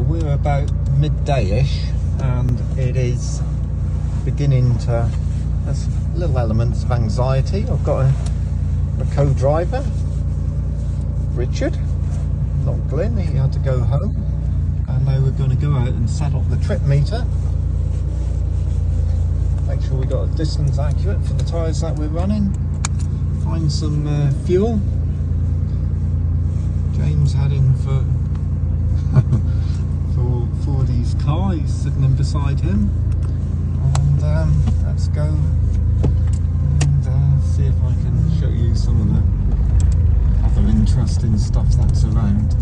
we're about midday-ish, and it is beginning to, there's little elements of anxiety. I've got a co-driver, Richard, not Glenn. He had to go home, and now we're going to go out and set up the trip meter, make sure we got a distance accurate for the tyres that we're running, find some fuel. James heading for Fordy's car. He's sitting in beside him, and let's go and see if I can show you some of the other interesting stuff that's around.